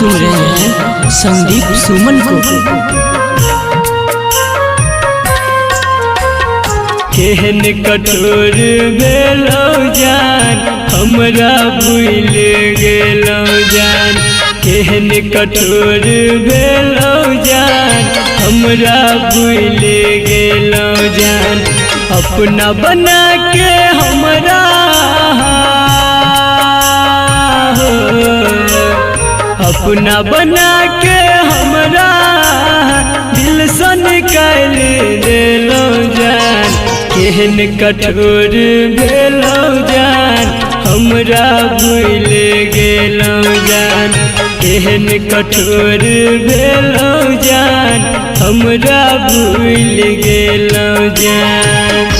सुन रहे हैं संदीप सुमन को। केहन कठोर भेलौ जान हमरा भूल गेलौ जान। केहन कठोर भेलौ जान हमरा भूल गेलौ जान। अपना बना के हमरा अपना बना के हमरा दिल से निकाल देलौ जान। केहन कठोर भेलौ जान हमरा भूल गेलौ जान। केहन कठोर भेलौ जान हमरा भूल गेलौ जान।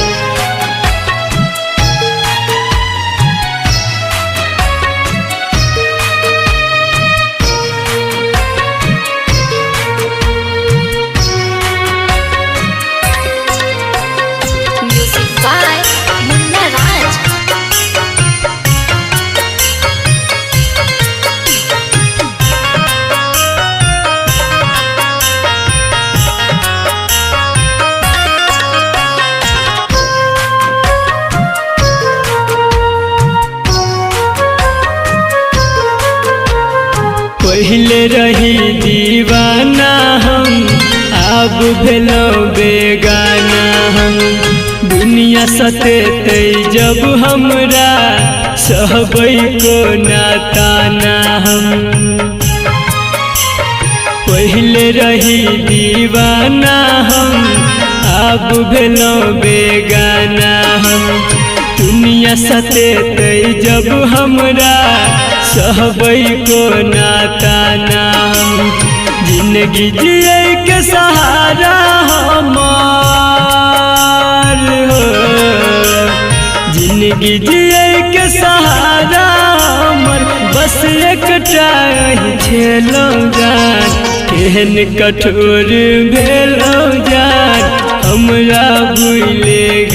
पहले रही दीवाना हम अब भेलौ बेगाना हम। दुनिया सतेतै जब हमरा सहबै को नाताना हम। पहले रही दीवाना हम अब भेलौ बेगाना हम। दुनिया सतेतै जब हमरा सहबै को नाताना हम। जिंदगी जिए के सहारा हमार हो। जिंदगी जिए के सहारा हमर बस एकटा छेलौ जान। केहन कठोर भेलौ जान हमरा भूल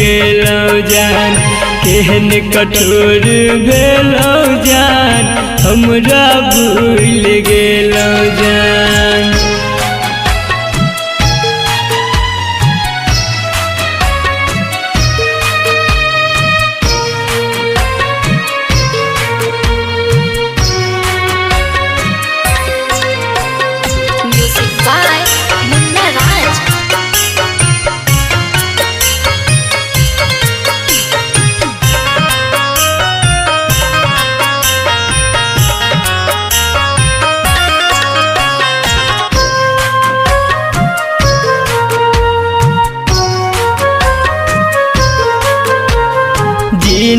गेलौ जान। केहन कठोर भेलौ जान हमरा भूल गेलौ जान।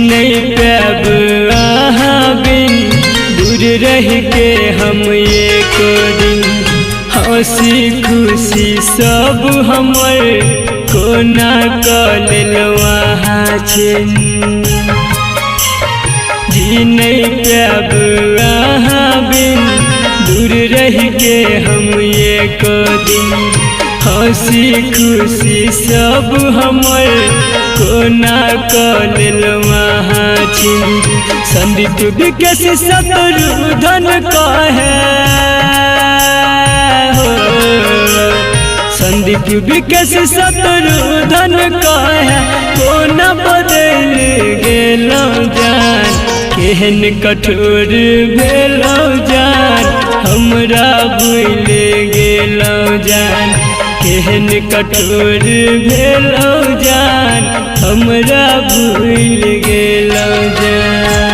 नहीं पाब अहाँ बिन दूर रह के हम एक दिन। हंसी खुशी सब हमर कोना कऽ लेलौ अहाँ छिन। जी नहीं पाब अहाँ बिन दूर रह के हम एक दिन। हंसी खुशी सब हमर कोना कऽ लेलौ अहाँ छिन। संदीप विकेश शत्रुधन कहे हो। संदीप विकेश शत्रुधन कहे कोना बदल गेलौ जान। केहन कठोर भेलौ जान हमरा भूल गेलौ जान। केहन कठोर भेलौ जान हमरा भूल गेलौ जान।